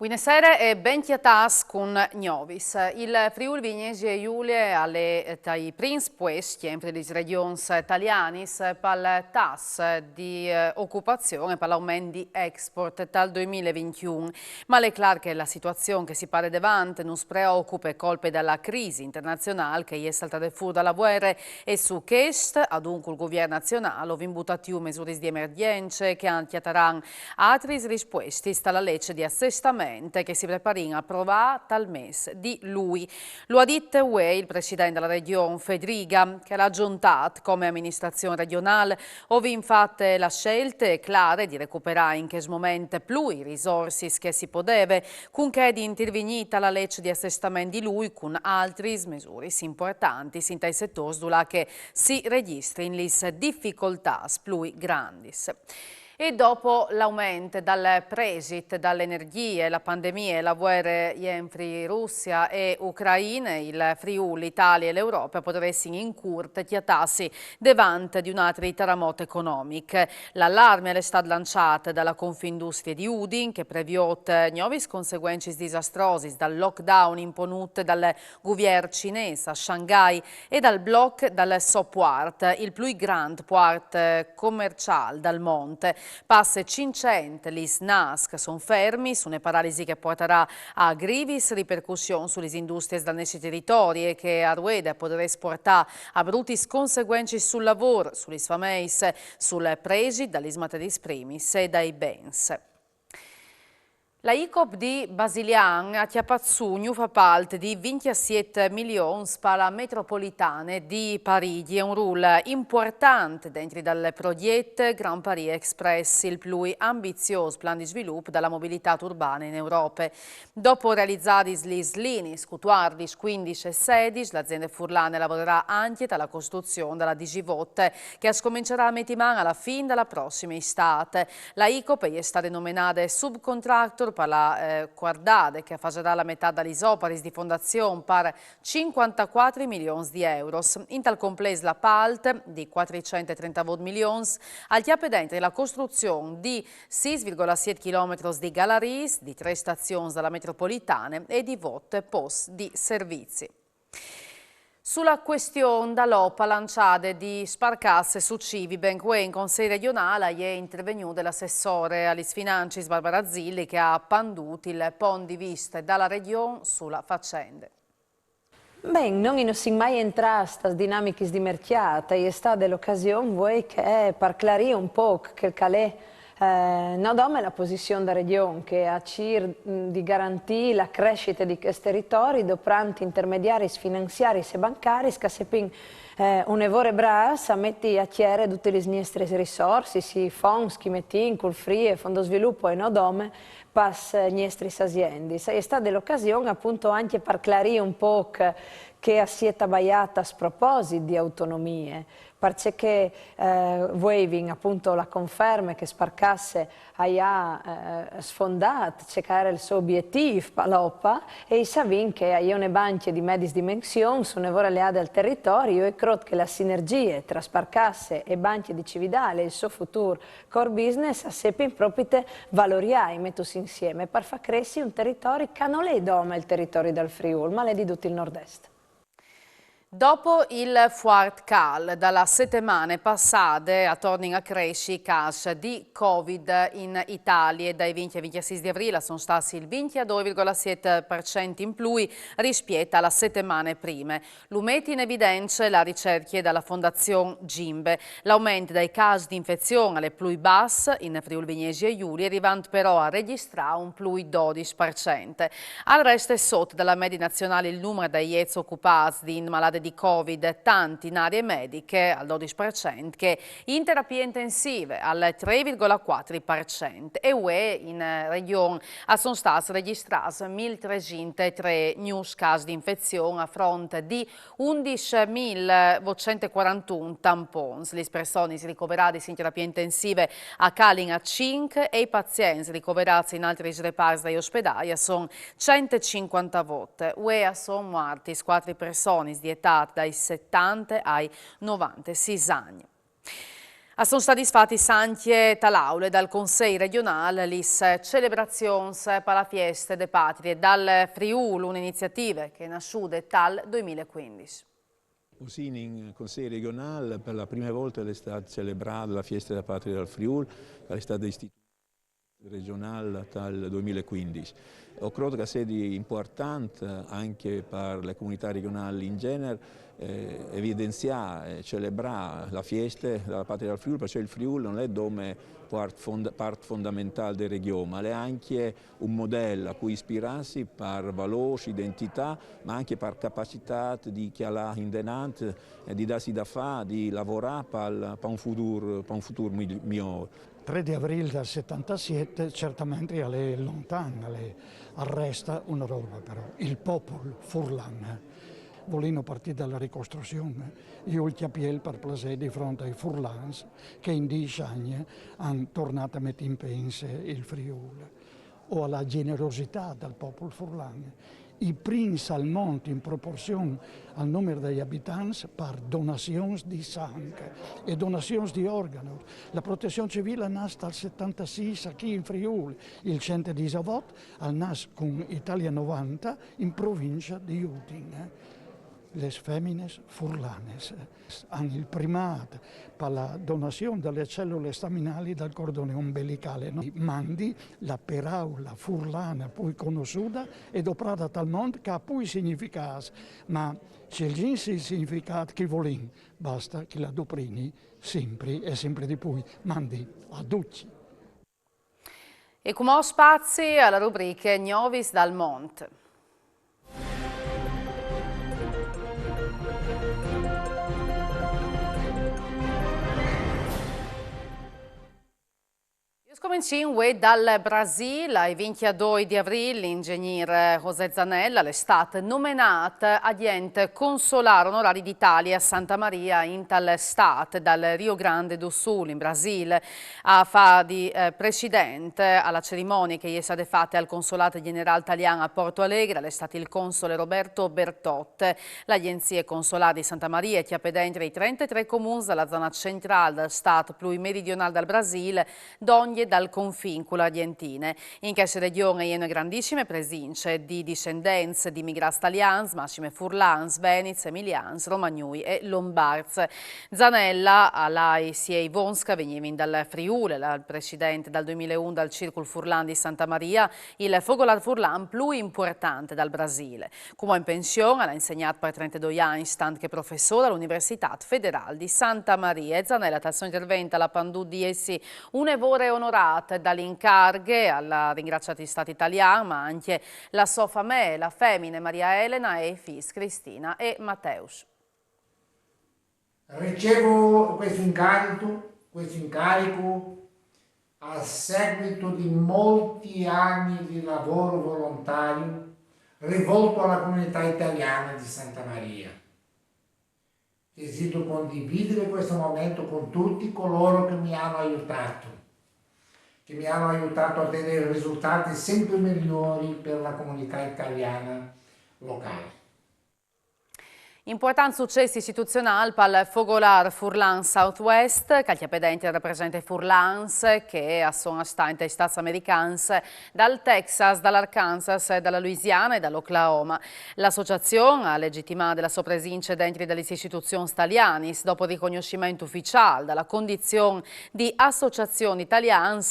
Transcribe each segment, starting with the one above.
Buonasera e benchiatas con Novis. Il Friuli Venezia Giulia alle tai prins puesti sempre le regioni italiane per il tasso di occupazione per l'aumento di export dal 2021. Ma è chiaro che la situazione che si pare davanti non preoccupa e colpe dalla crisi internazionale che è saltata fuori dalla guerra e su questo, adunque il governo nazionale ha imbuttato misure di emergenza che anticiperanno altre risposte dalla legge di assestamento che si prepara a approvare dal mese di lui. Lo ha detto il presidente della regione Fedriga, che l'ha aggiuntato come amministrazione regionale, ove infatti la scelta è clara di recuperare in questo momento più i risorse che si poteva, con che di intervenire la legge di assestamento di lui con altre misure importanti in tai settori dove che si registrano le difficoltà più grandi. E dopo l'aumento dal Brexit, dall'energia, la pandemia e la guerra entre Russia e Ucraina, il Friuli, l'Italia e l'Europa potrebbero essere in curta chiatarsi davanti di un altro terremoto economico. L'allarme è stato lanciato dalla Confindustria di Udin, che prevede nuove conseguenze disastrose dal lockdown imponuto dal governo cinese a Shanghai e dal blocco del Sopwart, il più grande port commerciale del mondo. Passe 500 gli SNAS sono fermi su una paralisi che porterà a gravis ripercussioni sulle industrie da questi territori e che a Rueda potrà portare a brutte conseguenze sul lavoro, sulle famiglie, sul pregi dagli materie prime e dai bens. La ICOP di Basilian ha chiappazzugno fa parte di 27 milioni per la metropolitana di Parigi, è un ruolo importante dentro dal progetto Grand Paris Express, il più ambizioso plan di sviluppo della mobilità urbana in Europa. Dopo realizzare le linee 14, 15 e 16, l'azienda furlane lavorerà anche alla costruzione della Digivotte, che scomincerà a mettimana alla fine della prossima estate. La ICOP è stata nominata subcontractor per la guardade che farà la metà dagli opere di fondazione per 54 milioni di euro. In tal complesso la PALT di 430 milioni al chiappe dentro la costruzione di 6,7 km di gallerie, di 3 stazioni della metropolitana e di volte post di servizi. Sulla questione dall'OPA lanciata di sparcasse su Civi, benché in Consiglio regionale è intervenuto l'assessore alle finanze Barbara Zilli che ha panduto il punto di vista dalla regione sulla faccenda. Beh, non si mai entrato in queste dinamiche di mercato e è stata l'occasione voi che per chiarire un po' che calè non dome la posizione della regione che ha di garantire la crescita di questi territori doprante intermediari finanziari e bancari che sepin un'evore bras a metti a chiare tutte le nostre risorse, i fondi che metti in col free, fondo sviluppo e no dome pas nostre aziende. È stata l'occasione appunto anche per chiarire un po' che si è tagliata a sproposito di autonomie, perché Waving appunto la conferma che Sparcasse ha sfondato, che era il suo obiettivo palopa e sappiamo che ha una banca di medie dimensioni sono alleate al territorio e credo che la sinergia tra Sparcasse e banche di Cividale e il suo futuro core business sappiamo proprio valoriare mettersi insieme per far crescere un territorio che non è come il territorio del Friuli ma è di tutto il nord-est. Dopo il Fuart Cal, dalla settimana passate a tornare a crescere i casi di Covid in Italia. Dai 20 al 26 di aprile sono stati il 22,7% in più rispetto alla settimana prima. Lo mette in evidenza la ricerca dalla Fondazione Gimbe. L'aumento dei casi di infezione alle più basse in Friuli Venezia Giulia, arrivando però a registrare un più 12%. Al resto è sotto dalla media nazionale il numero degli EZ occupati in malattie di Covid, tanti in aree mediche al 12%, che in terapie intensive al 3,4% e UE in regione sono stati registrati 1.303 nuovi casi di infezione a fronte di 11.241 tamponi. Le persone ricoverate in terapie intensive a calin a 5 e i pazienti ricoverati in altri reparti degli ospedali sono 150 volte. UE sono morti 4 persone di età dai 70 ai 96 anni. Sono stati fatti anche talaule dal Consiglio regionale le celebrazioni per la festa delle patrie dal Friuli, un'iniziativa che è nasciuta dal 2015. Così in Consiglio regionale per la prima volta è stata celebrata la festa della patria del Friuli, che è stata istituita regionale dal 2015. Ho credo che sia importante anche per le comunità regionali in genere evidenziare e celebrare la festa della patria del Friuli, perché il Friuli non è come parte fondamentale della regione, ma è anche un modello a cui ispirarsi per valori, identità, ma anche per capacità di chi ha in denante, di darsi da fare, di lavorare per un futuro migliore. 3 di aprile del 77 certamente è lontana, arresta una roba però, il popolo furlan. Volendo partire dalla ricostruzione, io il capiel per placer di fronte ai furlans che in 10 anni hanno tornato a mettere in pensa il Friuli, o alla generosità del popolo furlan. I primi al mondo in proporzione al numero degli abitanti per donazioni di sangue e donazioni di organi. La protezione civile nasce dal 76 qui in Friuli, il centro di Savot nasce con Italia 90 in provincia di Udine. Le femmine furlanes hanno il primato per la donazione delle cellule staminali del cordone ombelicale. No? Mandi la peraula furlana poi conosciuta e doprata tal mondo che ha poi significato, ma c'è il significato che volin, basta che la doprini sempre e sempre di più, mandi a tutti. E come spazi alla rubrica Gnovis dal Monte. Cominciamo dal Brasile, il 22 di aprile l'ingegnere José Zanella è stato nominato agente consolare onorario d'Italia a Santa Maria in tal Stato dal Rio Grande do Sul in Brasile a fa di presidente alla cerimonia che è stata fatta al consolato generale italiano a Porto Alegre. È stato il console Roberto Bertotte. L'agenzia consolare di Santa Maria è chiapedente i 33 comuni della zona centrale del Stato più meridionale del Brasile, d'ogni dal confine con l'Argentina. In questa regione ci sono grandissime presenze di discendenze di immigrati italiani, massime furlans, venezi, emilians, romagnui e lombards. Zanella, lei si è Ivonska, veniva dal Friuli, il presidente dal 2001 dal Circolo Furlan di Santa Maria, il fogolar furlan più importante dal Brasile. Come in pensione, ha insegnato per 32 anni, stand che professore all'Università Federale di Santa Maria. E Zanella, al suo intervento alla Pandù di essi, un'evore onorata dall'incarghe alla ringraziata Stato italiano, ma anche la sua famiglia, la femmina Maria Elena e i figli Cristina e Matteus. Ricevo questo incarico a seguito di molti anni di lavoro volontario rivolto alla comunità italiana di Santa Maria. Desidero condividere questo momento con tutti coloro che mi hanno aiutato a ottenere risultati sempre migliori per la comunità italiana locale. Importanti successi istituzionali per il fogolar Furlan Southwest, che chiapedente rappresenta i Furlans che sono stati in Stati Americani dal Texas, dall'Arkansas, dalla Louisiana e dall'Oklahoma. L'associazione ha legittimato la sua presenza dentro delle istituzioni italiane dopo il riconoscimento ufficiale dalla condizione di associazioni italiane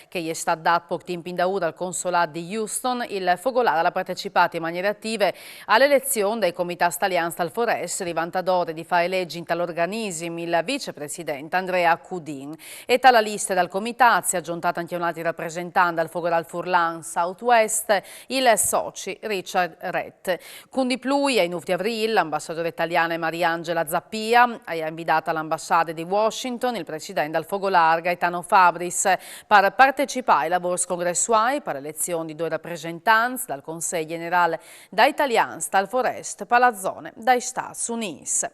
che gli è stato dato poco tempo in da dal consolato di Houston. Il fogolar ha partecipato in maniera attiva all'elezione dei comitati italiani dal rivantadore di fare leggi in dall'organismo il vicepresidente Andrea Cudin. E tale lista dal comitato si è aggiuntata anche un altro rappresentante al fogoral Furlan Southwest, il soci Richard Rett. Con di più, in 9 aprile, l'ambasciatore italiano Mariangela Zappia ha invitato all'ambasciata di Washington il presidente del fogolar Gaetano Fabris per partecipare ai lavori congressuali per l'elezione di 2 rappresentanti dal Consiglio generale da italiani dal Forest per la zona dai Stati Uniti.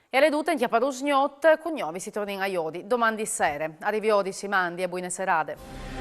E alle dute in Chiaparusgnot, con noi si torna a Iodi domani sera. Arrivi Odi, si mandi e buone serate.